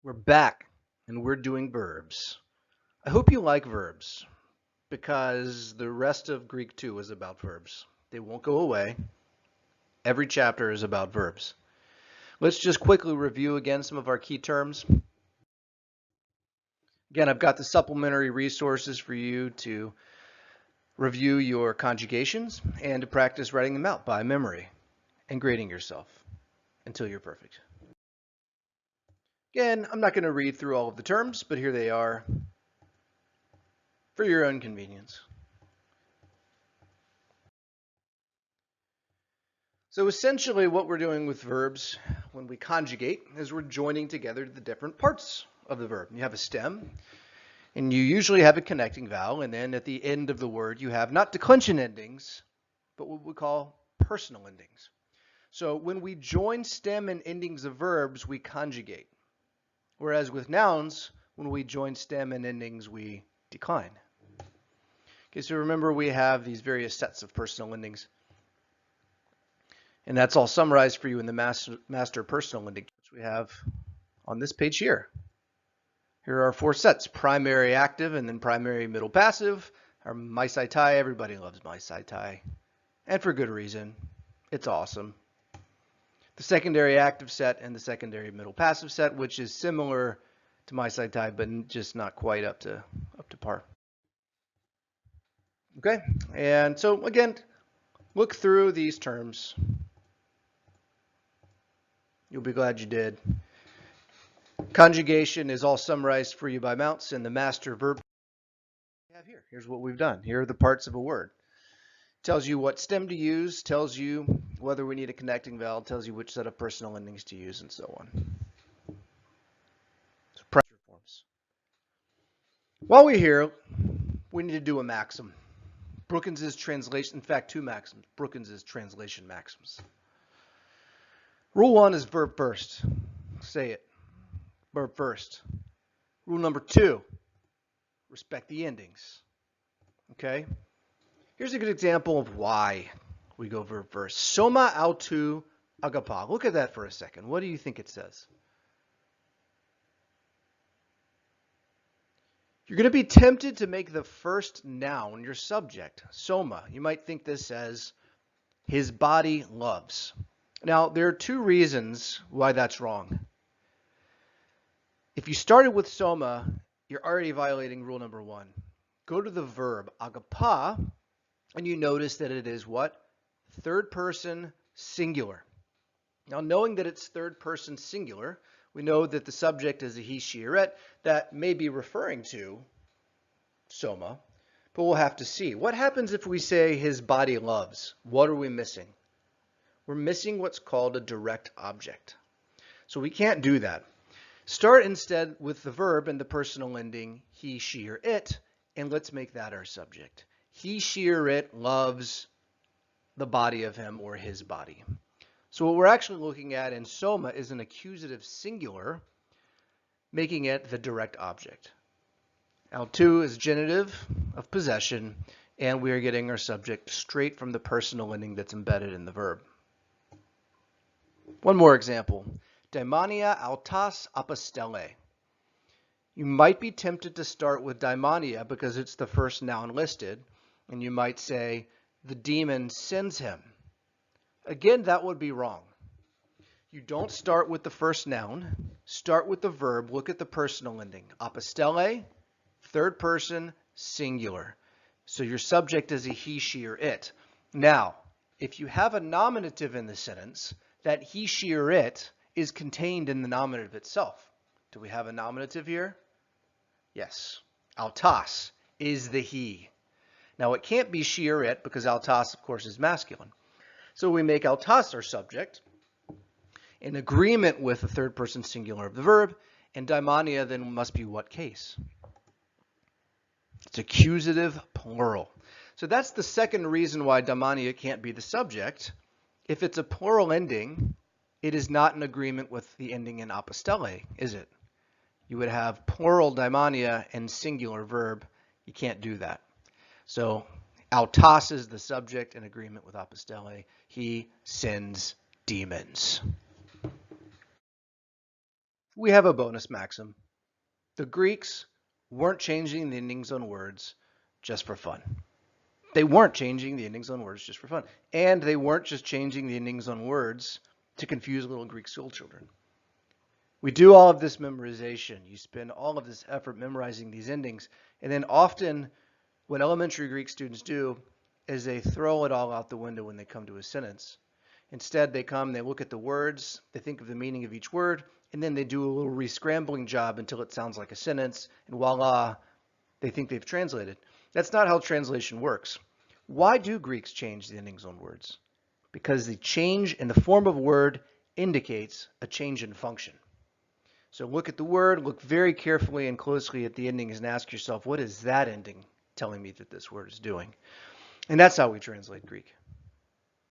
We're back and we're doing verbs. I hope you like verbs because the rest of Greek 2 is about verbs. They won't go away. Every chapter is about verbs. Let's just quickly review again some of our key terms. Again, I've got the supplementary resources for you to review your conjugations and to practice writing them out by memory and grading yourself until you're perfect. Again, I'm not going to read through all of the terms, but here they are for your own convenience. So essentially what we're doing with verbs when we conjugate is we're joining together the different parts of the verb. You have a stem, and you usually have a connecting vowel, and then at the end of the word you have not declension endings, but what we call personal endings. So when we join stem and endings of verbs, we conjugate. Whereas with nouns, when we join stem and endings, we decline. Okay, so remember we have these various sets of personal endings. And that's all summarized for you in the master personal ending, which we have on this page here. Here are our 4 sets: primary active and then primary middle passive. Our maisaitai, everybody loves maisaitai. And for good reason. It's awesome. The secondary active set and the secondary middle passive set, which is similar to maisaitai, but just not quite up to par. Okay, and so again, look through these terms. You'll be glad you did. Conjugation is all summarized for you by Mounts in the master verb we have here. Here's what we've done. Here are the parts of a word. Tells you what stem to use, tells you whether we need a connecting vowel, tells you which set of personal endings to use, and so on. So pressure forms. While we're here, we need to do a maxim. Brookins' translation, in fact, 2 maxims. Brookins' translation maxims. Rule 1 is verb first. Say it. Verb first. Rule number 2, respect the endings. Okay? Here's a good example of why we go verb first. Soma autou agapa. Look at that for a second. What do you think it says? You're going to be tempted to make the first noun your subject, soma. You might think this says, his body loves. Now, there are 2 reasons why that's wrong. If you started with soma, you're already violating rule number 1. Go to the verb agapa, and you notice that it is what? Third person singular. Now, knowing that it's third person singular, we know that the subject is a he, she, or it. That may be referring to soma, but we'll have to see. What happens if we say his body loves? What are we missing? We're missing what's called a direct object. So we can't do that. Start instead with the verb and the personal ending he, she, or it, and let's make that our subject. He, she, or it loves the body of him or his body. So what we're actually looking at in soma is an accusative singular, making it the direct object. Autou is genitive of possession, and we are getting our subject straight from the personal ending that's embedded in the verb. One more example. Daimonia autas apostele. You might be tempted to start with daimonia because it's the first noun listed, and you might say, the demon sends him. Again, that would be wrong. You don't start with the first noun. Start with the verb. Look at the personal ending. Apostele, third person, singular. So your subject is a he, she, or it. Now, if you have a nominative in the sentence, that he, she, or it is contained in the nominative itself. Do we have a nominative here? Yes. Autas is the he. Now, it can't be she or it because autas, of course, is masculine. So we make autas our subject in agreement with the third person singular of the verb, and daimonia then must be what case? It's accusative plural. So that's the second reason why daimonia can't be the subject. If it's a plural ending, it is not in agreement with the ending in apostele, is it? You would have plural daimonia and singular verb. You can't do that. So autas is the subject in agreement with apostele. He sends demons. We have a bonus maxim. The Greeks weren't changing the endings on words just for fun. They weren't changing the endings on words just for fun. And they weren't just changing the endings on words to confuse little Greek school children. We do all of this memorization. You spend all of this effort memorizing these endings. And then often what elementary Greek students do is they throw it all out the window when they come to a sentence. Instead, they come, they look at the words, they think of the meaning of each word, and then they do a little re-scrambling job until it sounds like a sentence, and voila, they think they've translated. That's not how translation works. Why do Greeks change the endings on words? Because the change in the form of a word indicates a change in function. So look at the word, look very carefully and closely at the endings and ask yourself, what is that ending telling me that this word is doing? And that's how we translate Greek.